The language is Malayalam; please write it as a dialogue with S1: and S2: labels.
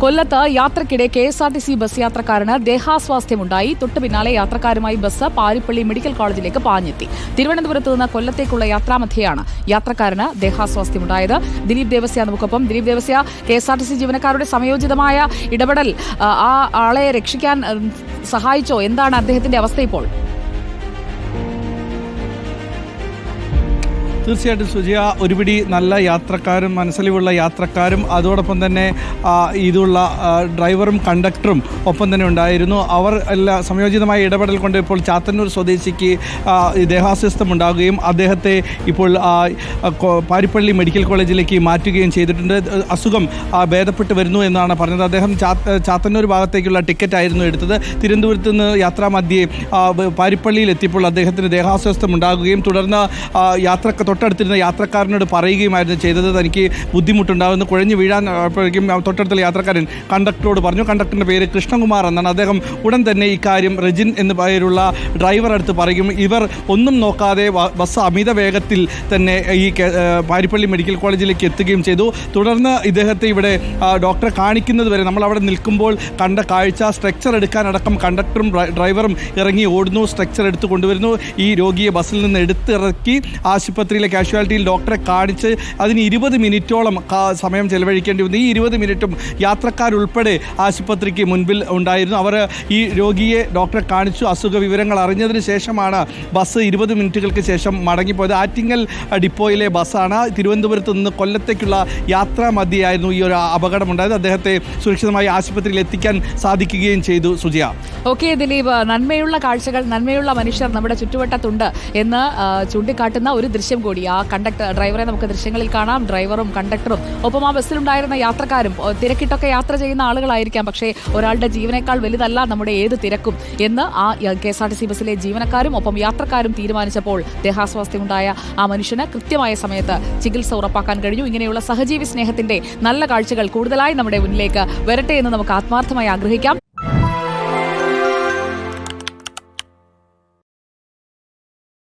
S1: കൊല്ലത്ത് യാത്രക്കിടെ KSRTC ബസ് യാത്രക്കാരന് ദേഹാസ്വാസ്ഥ്യമുണ്ടായി. തൊട്ടു പിന്നാലെ യാത്രക്കാരുമായി ബസ് പാരിപ്പള്ളി മെഡിക്കൽ കോളേജിലേക്ക് പാഞ്ഞെത്തി. തിരുവനന്തപുരത്ത് നിന്ന് കൊല്ലത്തേക്കുള്ള യാത്രാമധ്യയാണ് യാത്രക്കാരന് ദേഹാസ്വാസ്ഥ്യമുണ്ടായത്. ദിലീപ് ദേവസ്യ നമുക്കൊപ്പം. ദിലീപ് ദേവസ്യ, KSRTC ജീവനക്കാരുടെ സമയോചിതമായ ഇടപെടൽ ആ ആളെ രക്ഷിക്കാൻ സഹായിച്ചോ? എന്താണ് അദ്ദേഹത്തിന്റെ അവസ്ഥ ഇപ്പോൾ?
S2: തീർച്ചയായിട്ടും സുജിയ, ഒരുപിടി നല്ല യാത്രക്കാരും മനസ്സലിവുള്ള യാത്രക്കാരും അതോടൊപ്പം തന്നെ ഇതുള്ള ഡ്രൈവറും കണ്ടക്ടറും ഒപ്പം തന്നെ ഉണ്ടായിരുന്നു. അവർ എല്ലാ സംയോജിതമായ ഇടപെടൽ കൊണ്ട് ഇപ്പോൾ ചാത്തന്നൂർ സ്വദേശിക്ക് ദേഹാസ്വസ്ഥം ഉണ്ടാകുകയും അദ്ദേഹത്തെ ഇപ്പോൾ പാരിപ്പള്ളി മെഡിക്കൽ കോളേജിലേക്ക് മാറ്റുകയും ചെയ്തിട്ടുണ്ട്. അസുഖം ഭേദപ്പെട്ട് വരുന്നു എന്നാണ് പറഞ്ഞത്. അദ്ദേഹം ചാത്തന്നൂർ ഭാഗത്തേക്കുള്ള ടിക്കറ്റ് ആയിരുന്നു എടുത്തത്. തിരുവനന്തപുരത്ത് നിന്ന് യാത്രാമധ്യേ പാരിപ്പള്ളിയിൽ എത്തിയപ്പോൾ അദ്ദേഹത്തിന് ദേഹാസ്വസ്ഥം ഉണ്ടാകുകയും തുടർന്ന് തൊട്ടടുത്തിരുന്ന യാത്രക്കാരനോട് പറയുകയുമായിരുന്നു ചെയ്തത്. തനിക്ക് ബുദ്ധിമുട്ടുണ്ടാകുന്നു, കുഴഞ്ഞു വീഴാൻ അപ്പോഴേക്കും തൊട്ടടുത്തുള്ള യാത്രക്കാരൻ കണ്ടക്ടറോട് പറഞ്ഞു. കണ്ടക്ടറിൻ്റെ പേര് കൃഷ്ണകുമാർ എന്നാണ്. അദ്ദേഹം ഉടൻ തന്നെ ഇക്കാര്യം റെജിൻ എന്ന പേരുള്ള ഡ്രൈവർ അടുത്ത് പറയും. ഇവർ ഒന്നും നോക്കാതെ ബസ് അമിത വേഗത്തിൽ തന്നെ ഈ പാരിപ്പള്ളി മെഡിക്കൽ കോളേജിലേക്ക് എത്തുകയും ചെയ്തു. തുടർന്ന് ഇദ്ദേഹത്തെ ഇവിടെ ഡോക്ടറെ കാണിക്കുന്നത് വരെ നമ്മൾ അവിടെ നിൽക്കുമ്പോൾ കണ്ട കാഴ്ച, സ്ട്രെക്ചർ എടുക്കാനടക്കം കണ്ടക്ടറും ഡ്രൈവറും ഇറങ്ങി ഓടുന്നു, സ്ട്രെക്ചർ എടുത്തു കൊണ്ടുവരുന്നു. ഈ രോഗിയെ ബസ്സിൽ നിന്ന് എടുത്തിറക്കി ആശുപത്രിയിലെ കാഷ്വാലിറ്റിയിൽ ഡോക്ടറെ കാണിച്ച് അതിന് 20 മിനിറ്റോളം സമയം ചെലവഴിക്കേണ്ടി വന്നു. ഈ 20 മിനിറ്റും യാത്രക്കാരുൾപ്പെടെ ആശുപത്രിക്ക് മുൻപിൽ ഉണ്ടായിരുന്നു. അവർ ഈ രോഗിയെ ഡോക്ടറെ കാണിച്ചു. അസുഖ വിവരങ്ങൾ അറിഞ്ഞതിന് ശേഷമാണ് ബസ് 20 മിനിറ്റുകൾക്ക് ശേഷം മടങ്ങിപ്പോയത്. ആറ്റിങ്ങൽ ഡിപ്പോയിലെ ബസ്സാണ്. തിരുവനന്തപുരത്ത് നിന്ന് കൊല്ലത്തേക്കുള്ള യാത്രാ മധ്യയായിരുന്നു ഈ ഒരു അപകടമുണ്ടായത്. അദ്ദേഹത്തെ സുരക്ഷിതമായി ആശുപത്രിയിൽ എത്തിക്കാൻ സാധിക്കുകയും ചെയ്തു. സുജിയ.
S1: ഓക്കെ ദിലീപ്, നന്മയുള്ള കാഴ്ചകൾ, നന്മയുള്ള മനുഷ്യർ നമ്മുടെ ചുറ്റുവട്ടത്തുണ്ട് എന്ന് ചൂണ്ടിക്കാട്ടുന്ന ഒരു ദൃശ്യം കൂടി. ആ ഡ്രൈവറെ നമുക്ക് ദൃശ്യങ്ങളിൽ കാണാം. ഡ്രൈവറും കണ്ടക്ടറും ഒപ്പം ആ ബസ്സിലുണ്ടായിരുന്ന യാത്രക്കാരും തിരക്കിട്ടൊക്കെ യാത്ര ചെയ്യുന്ന ആളുകളായിരിക്കാം. പക്ഷേ ഒരാളുടെ ജീവനേക്കാൾ വലുതല്ല നമ്മുടെ ഏത് തിരക്കും എന്ന് ആ KSRTC ബസ്സിലെ ജീവനക്കാരും ഒപ്പം യാത്രക്കാരും തീരുമാനിച്ചപ്പോൾ ദേഹാസ്വാസ്ഥ്യമുണ്ടായ ആ മനുഷ്യന് കൃത്യമായ സമയത്ത് ചികിത്സ ഉറപ്പാക്കാൻ കഴിഞ്ഞു. ഇങ്ങനെയുള്ള സഹജീവി സ്നേഹത്തിന്റെ നല്ല കാഴ്ചകൾ കൂടുതലായി നമ്മുടെ മുന്നിലേക്ക് വരട്ടെ എന്ന് നമുക്ക് ആത്മാർത്ഥമായി ആഗ്രഹിക്കാം.